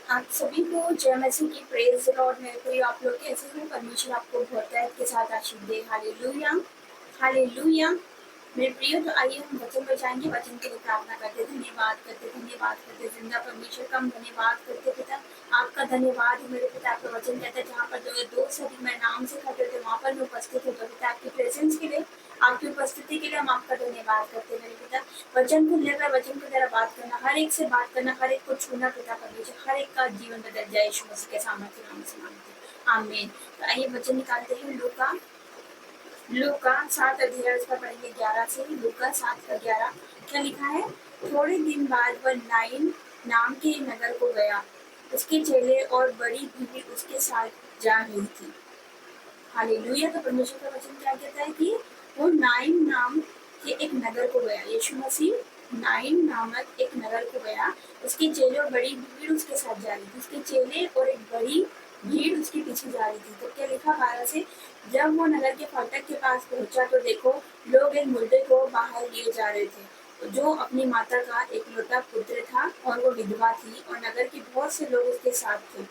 आप सभी को जय मसीह की प्रेज लॉर्ड। मेरे प्रिय आप लोग कैसे हो? परमेश्वर आपको बहुतायत के साथ आशीष दे। Hallelujah, hallelujah. मेरे प्रिय, तो आइए हम वचन पर जाएंगे। वचन के लिए प्रार्थना करते, धन्यवाद करते, धन्यवाद करते। जिंदा परमेश्वर का हम धन्यवाद करते पिता। आपका धन्यवाद है मेरे पिता। आपका वचन कहता है जहाँ पर दो सभी मैं नाम से खड़े थे वहाँ पर मैं उपस्थित होता पिता। आपकी प्रेजेंस के लिए, आपकी उपस्थिति के लिए हम आपका धन्यवाद करते हैं मेरे पिता। वचन को लेकर, वचन की तरह बात करना, हर एक से बात करना, हर एक को छूना पिता परमेश्वर, हर एक का जीवन बदल जाए यीशु मसीह के सामर्थ्य नाम से मांगते हैं, आमीन। तो आइए वचन निकालते हैं। लूका 7 अध्याय उसका पढ़ेंगे 11 से। लूका 7 का 11 क्या लिखा है? थोड़े दिन बाद वह नाइन नाम के नगर को गया। उसके चेले और बड़ी भीड़ उसके साथ जा रही थी। हालेलुया। तो परमेश्वर का वचन क्या कहता है कि वो नाइन नाम के एक नगर को गया। यीशु मसीह नाइन नामक एक नगर को गया। उसके चेले और बड़ी भीड़ उसके साथ जा रही थी। उसके चेले और एक बड़ी भीड़ उसके पीछे जा रही थी। तो क्या लिखा 12 से? जब वो नगर के फाटक के पास पहुंचा तो देखो, लोग एक मुर्दे को बाहर लिए जा रहे थे, जो अपनी माता का एकलौता पुत्र था और वो विधवा थी, और नगर के बहुत से लोग उसके साथ थे।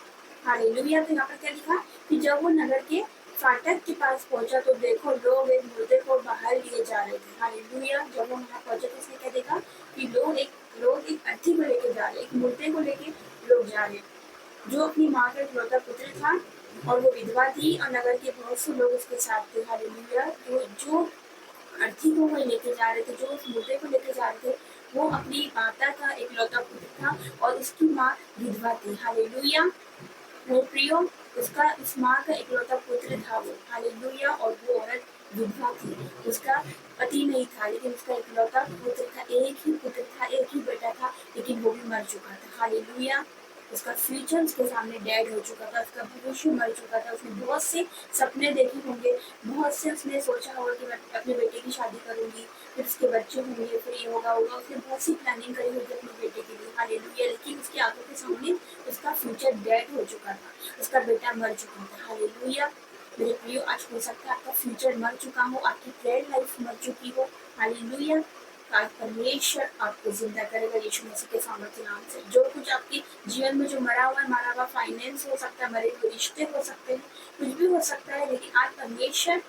हालेलुया। तो यहाँ पर क्या लिखा कि जब वो नगर के फाटक के पास पहुंचा तो देखो, लोग एक मुर्दे को बाहर लिए जा रहे थे। हालेलुया। जब वो वहाँ पहुंचा तो उसने क्या देखा कि लोग एक अर्थी को लेके जा रहे, एक मुर्दे को लेके लोग जा रहे, जो अपनी माँ का इकलौता पुत्र था और वो विधवा थी, और नगर के बहुत से लोग उसके साथ थे। हालेलुया। तो जो अर्थी को वो लेके जा रहे थे, जो उस मुर्दे को लेके जा रहे थे, वो अपनी माता का इकलौता पुत्र था और उसकी माँ विधवा थी। हालेलुया। मेरे प्रियो, उसका उस माँ का इकलौता पुत्र था वो। हालेलुया। और वो औरत विधवा थी, उसका पति नहीं था, लेकिन उसका इकलौता पुत्र था, एक ही पुत्र था, एक ही बेटा था, लेकिन वो भी मर चुका था। हालेलुया। उसका फ्यूचर उसके सामने डेड हो चुका था, उसका भविष्य मर चुका था। उसने बहुत से सपने देखे होंगे, बहुत से उसने सोचा होगा कि मैं अपने बेटे की शादी करूंगी, फिर उसके बच्चे होंगे, फिर ये होगा। उसने बहुत सी प्लानिंग करी होगी अपने बेटे के लिए। हालेलुया। लेकिन उसकी आंखों के सामने उसका फ्यूचर डेड हो चुका था, उसका बेटा मर चुका था। हालेलुया। मेरे प्रियो, आज हो सकता है आपका फ्यूचर मर चुका हो, आपकी प्रेयर लाइफ मर चुकी हो। हालेलुया। आज परमेश्वर आपको जिंदा करेगा यीशु मसीह के सामर्थ्य नाम से। जो कुछ आपके जीवन में जो मरा हुआ फाइनेंस हो सकता है, मरे हुए रिश्ते हो सकते हैं, कुछ भी हो सकता है, लेकिन आज परमेश्वर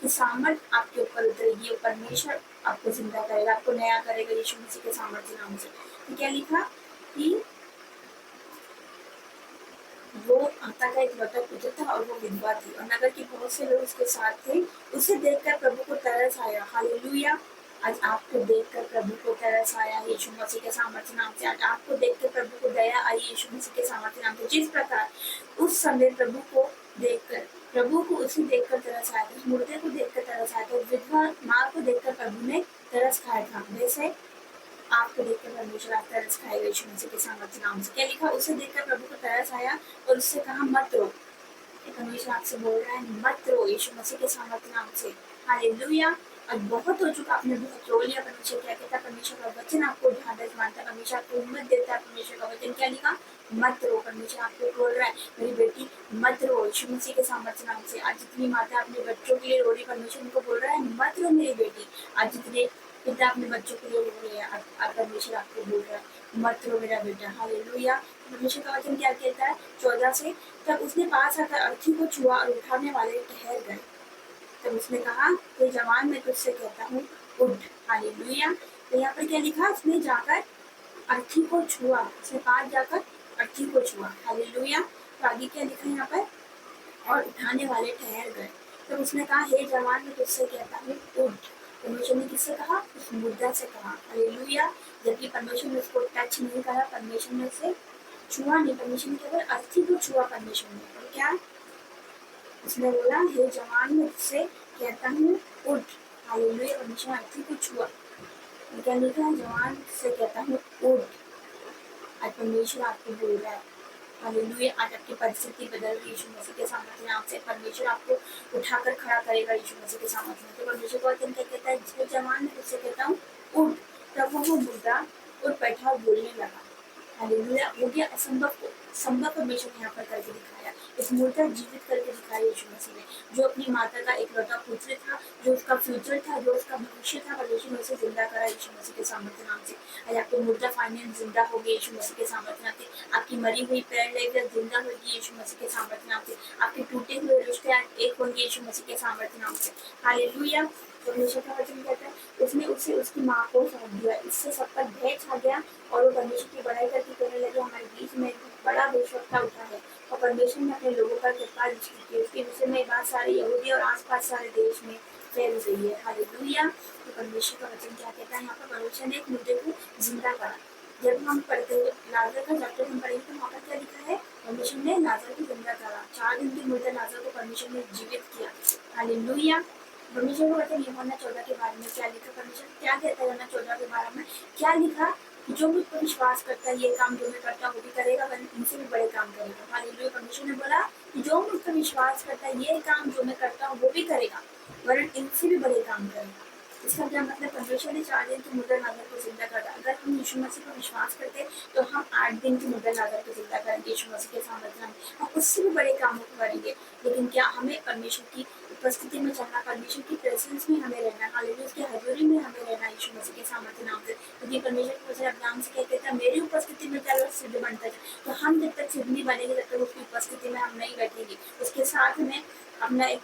की सामर्थ आपके ऊपर उतरेगी और परमेश्वर आपको जिंदा करेगा, आपको नया करेगा यीशु मसीह के सामर्थ्य नाम से। तो क्या लिखा कि वो माता का इकलौता पुत्र था और वो विधवा थी, और नगर के बहुत से लोग उसके साथ थे। उसे देखकर प्रभु को तरस आया। हालेलुया। आज आपको देखकर प्रभु को तरस आया यीशु मसीह के सामर्थ्य नाम से। आज आपको देखकर प्रभु को दया आई यीशु मसीह के सामर्थ्य नाम से। जिस प्रकार उस समय प्रभु को उसे देखकर तरस आया था, उस मुर्दे को देखकर तरस आया था, विधवा माँ को देखकर प्रभु ने तरस खाया था, वैसे आपको देखकर परमेश्वर आपका तरस खाएगा यीशु मसीह के सामर्थ्य नाम से। क्या लिखा? उसे देखकर प्रभु को तरस आया और उससे कहा, मत रो। परमेश्वर आपसे बोल रहा है, मत रो यीशु मसीह के सामर्थ्य नाम से। हालेलुया। आज बहुत हो चुका, आपने बहुत रो लिया। परमेश्वर क्या कहता है? परमेश्वर का वचन आपको ढांढस मानता है, परमेश्वर आपको हिम्मत देता है। परमेश्वर का वचन क्या लिखा? मत रो। परमेश्वर आपको बोल रहा है, मेरी बेटी मत रो यीशु मसीह के सामर्थ्य नाम से। आज जितनी माता अपने बच्चों के लिए रो रही, परमेश्वर उनको बोल रहा है, मत रो मेरी बेटी। आज जितने पिता अपने बच्चों के लिए रो रहे हैं, आज परमेश्वर आपको बोल रहा है, मत रो मेरा बेटा। हालेलुया। परमेश्वर का वचन क्या कहता है? 14 से, तब उसने पास आकर अर्थी को छुआ और उठाने वाले ठहर गए। तब उसने कहा, हे जवान, मैं तुझसे कहता हूँ, उठ। हालेलुया। तो यहाँ पर क्या लिखा? उसने जाकर अर्थी को छुआ, उसने पास जाकर अर्थी को छुआ। हालेलुया। तो आगे क्या लिखा यहाँ पर? और उठाने वाले ठहर गए। तो उसने कहा, हे जवान, मैं तुझसे कहता हूँ, उठ। परमेश्वर ने किससे कहा? उस मुर्दा से कहा। हालेलुया। जबकि परमेश्वर ने उसको टच नहीं करा, परमेश्वर ने उसे छुआ नहीं, परमेश्वर ने केवल अर्थी को छुआ। परमेश्वर ने और क्या उसने बोला, हे जवान, मैं तुझसे कहता हूँ, उठ। हालेलुया। परमेश्वर ने अर्थी को छुआ। क्या लिखा है? जवान से कहता हूँ, उठ। आज परमेश्वर आपको बोल रहा है, हालेलुया। आज आपकी परिस्थिति बदल गई यीशु मसीह के सामर्थ्य नाम से। परमेश्वर आपको उठाकर खड़ा करेगा यीशु मसीह के सामर्थ्य नाम से। परमेश्वर का वचन क्या कहता है? जिस जवान में तुझसे कहता हूँ, उठ। तब वो मुर्दा उठ बैठा और बोलने लगा। हालेलुया। हो गया असंभव को संभव परमेश्वर ने यहाँ पर करके दिखाया। इस मुर्दा जीवित करके दिखाया यीशु मसीह ने, जो अपनी माता का इकलौता पुत्र था, जो उसका फ्यूचर था, जो उसका भविष्य था, परमेश्वर ने उसे जिंदा करा यीशु मसीह के सामर्थ्य नाम से। आज आपके मुर्दा फाइनेंस जिंदा हो गए यीशु मसीह के सामर्थ्य नाम से। आपकी मरी हुई पैरालाइज जिंदा होगी यीशु मसीह के सामर्थ्य नाम से। आपके टूटे हुए रिश्ते आज एक होंगे यीशु मसीह के सामर्थ्य नाम से। हालेलुया। परमेश्वर का वचन कहता है उसने उसे उसकी माँ को सौंप दिया, इससे सब पर भय छा गया और वो परमेश्वर की बड़ाई करके कहने लगे हमारे बीच में एक बड़ा भविष्यवक्ता उठा है और परमेश्वर ने अपने लोगों पर कृपा दृष्टि की। उसके विषय में बात सारे यहूदी और आसपास सारे देश में फैल गई है। हालेलुया। तो परमेश्वर का वचन क्या कहता है यहाँ पर? परमेश्वर ने एक मुद्दे को जिंदा करा। जब हम पढ़ते हैं लाजर का चैप्टर हम पढ़ेंगे तो वहाँ पर क्या लिखा है? परमेश्वर ने लाजर को जिंदा करा। 4 दिन के मुर्दे लाजर को परमेश्वर ने जीवित किया। हालेलुया। परमेश्वर को वचन यूहन्ना 14 के बारे में क्या लिखा? परमेश्वर क्या कहता है यूहन्ना 14 के बारे में? क्या लिखा? जो मुझ पर विश्वास करता है ये काम जो मैं करता हूँ वो भी करेगा, वरन इनसे भी बड़े काम करेगा। हालेलुया। परमेश्वर ने बोला कि जो मुझ पर विश्वास करता है ये काम जो मैं करता हूँ वो भी करेगा, वरन इनसे भी बड़े काम करेगा। इसका क्या मतलब? परमेश्वर ने 4 दिन की मुद्दा लाजर को जिंदा कर दिया। अगर हम यीशु मसीह पर विश्वास करते तो हम 8 दिन की मुद्दा लाजर को जिंदा करेंगे यीशु मसीह के सामर्थ्य में। हम उससे भी बड़े कामों को करेंगे। लेकिन क्या हमें परमेश्वर की उपस्थिति में चलना, परमेश्वर की प्रेजेंस में हमें रहना, हालेलुया, उसकी हजूरी में हमें रहना यीशु मसीह के सामर्थ्य नाम से। क्योंकि परमेश्वर को वचन अपने नाम से कहते थे मेरी उपस्थिति में चलो सिद्ध बनता है। तो हम जब तक सिद्ध नहीं बनेंगे तब तक उसकी उपस्थिति में हम नहीं बैठेंगे। उसके साथ में अपना एक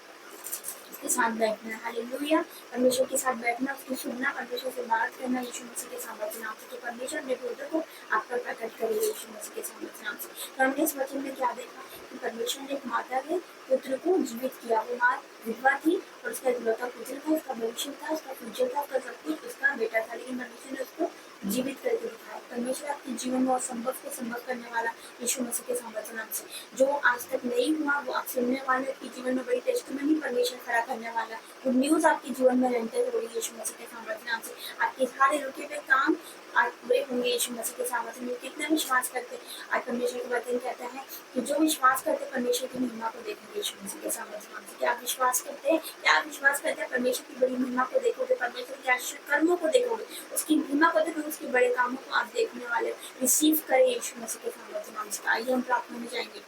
उसके साथ बैठना, हालेलुया, परमेश्वर के साथ बैठना, उसकी सुनना, परमेश्वर से बात करना यीशु मसीह के सामर्थ्य नाम से। तो परमेश्वर अपने पुत्र को आप पर प्रकट करेगा यीशु मसीह के सामर्थ्य नाम से। तो हमने इस वचन में क्या देखा कि परमेश्वर ने एक माता के पुत्र को जीवित किया। वो माँ विधवा थी और उसका इकलौता पुत्र था, उसका भविष्य था, उसका फ्यूचर था, उसका सब कुछ उसका बेटा था, लेकिन परमेश्वर ने उसको जीवित करके दिखाया। परमेश्वर आपके जीवन में असंभव को संभव करने वाला यीशु मसीह के सामर्थ्य नाम से। जो आज तक नहीं हुआ वो आप सुनने वाले, आपके जीवन में बड़ी टेस्टिमनी परमेश्वर खड़ा करने वाला, गुड न्यूज आपके जीवन में रेंटर हो रही है यीशु मसीह के सामर्थ्य नाम से। आपके सारे रुके हुए काम आज पूरे होंगे यीशु मसीह के सामर्थ्य में। कितना विश्वास करते? आज परमेश्वर के वचन कहता है कि जो विश्वास करते परमेश्वर की महिमा को देखेंगे यीशु मसीह के सामर्थ्य नाम से। क्या आप विश्वास करते हैं? क्या आप विश्वास करते हैं परमेश्वर की बड़ी महिमा को देखोगे, परमेश्वर के आश्चर्य कर्मों को देखोगे, उसकी महिमा को देखोगे, उसके बड़े कामों को आप देखने वाले। रिसीव करें यीशु मसीह के सामर्थ्य नाम से। आइए हम प्रार्थना में जाएंगे।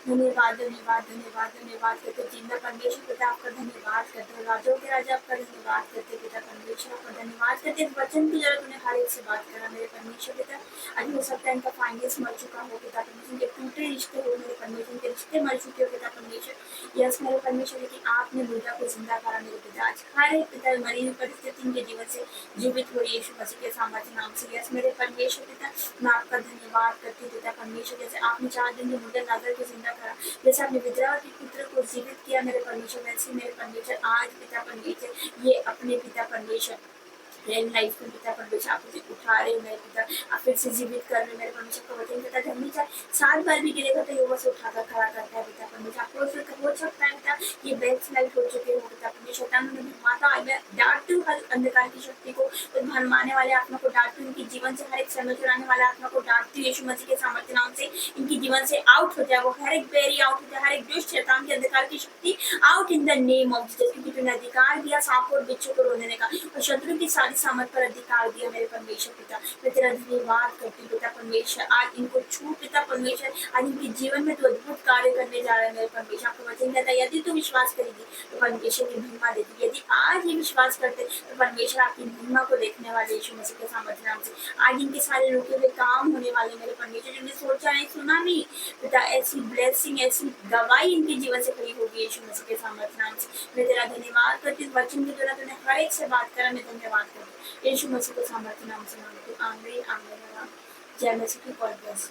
धन्यवाद धन्यवाद धन्यवाद धन्यवाद करते जिंदा परमेश्वर पिता आपका धन्यवाद करते, राजों के राजा आपका धन्यवाद करते पिता परमेश्वर आपका धन्यवाद करते। वचन की जरूरत उन्हें हर एक से बात करा मेरे परमेश्वर पिता। आज हो सकता है इनका फाइनेंस मर चुका हो पिता परमेश्वर, के टूटे रिश्ते हो मेरे परमेश्वर, के रिश्ते मर चुके हो पिता परमेश्वर। यस मेरे परमेश्वर, लेकिन आपने मुर्दा को जिंदा करा मेरे पिता। आज हर एक पिता मरी हुई परिस्थिति इनके जीवन से जीवित हो यीशु मसीह के सामर्थ्य नाम से। यस मेरे परमेश्वर पिता, मैं आपका धन्यवाद करती हूँ पिता परमेश्वर। जैसे आपने 4 दिन के मुर्दा लाजर को जिंदा करा, जैसे आपने विधवा के पुत्र को जीवित किया मेरे परमेश्वर, वैसे मेरे परमेश्वर आज पिता परमेश्वर ये अपने पिता परमेश्वर लाइफ में पिता परमेश्वर आप उसे उठा रहे हो मेरे पिता, आप फिर से जीवित कर रहे हो मेरे परमेश्वर का वचन कहता है हमेशा 7 बार भी गिरेगा तो युवा से उठाकर खड़ा करता है पिता परमेश्वर। आपको हो सकता है पिता ये बैक स्लाइड हो चुके हो पिता परमेश्वर, उन्होंने माता डांटती हूँ हर अंधकार की शक्ति को, तो भरमाने वाले आत्मा को डांटती हूँ, इनके जीवन से हर एक समय चुराने वाले आत्मा को डांटती हूँ यीशु मसीह के सामर्थ्य नाम से। इनके जीवन से आउट हो जाए वो हर एक बेरी, आउट हो जाए हर एक दुष्ट शैतान की अंधकार की शक्ति, out in the name of Jesus. क्योंकि तूने अधिकार दिया सांप और बिच्छू को रोने का और शत्रु की सारी सामर्थ पर अधिकार दिया मेरे परमेश्वर पिता। मैं तेरा धन्यवाद करती हूँ पिता परमेश्वर। आज इनको छू पिता परमेश्वर, आज इनके जीवन में तो अद्भुत कार्य करने जा रहे हैं मेरे परमेश्वर। आपको वचन कहता है यदि तू विश्वास करेगी तो परमेश्वर की महिमा देगी। यदि आज ये विश्वास करते तो परमेश्वर आपकी महिमा को देखने वाले यीशु मसीह के सामर्थ्य नाम से। आज इनके सारे रुके हुए काम होने वाले मेरे परमेश्वर, जिन्हें सोचा नहीं सुना नहीं पिता, ऐसी ब्लेसिंग ऐसी दवाई इनके जीवन से खड़ी होगी यीशु मसीह के सामर्थ्य नाम से। मैं तेरा धन्यवाद करती हूँ वचन की तरह तूने हर एक से बात करा, मैं धन्यवाद करती हूँ यीशु मसीह के सामर्थ्य नाम से मांगती हूँ। आमीन आमीन। जय मसीह की गॉड ब्लेस।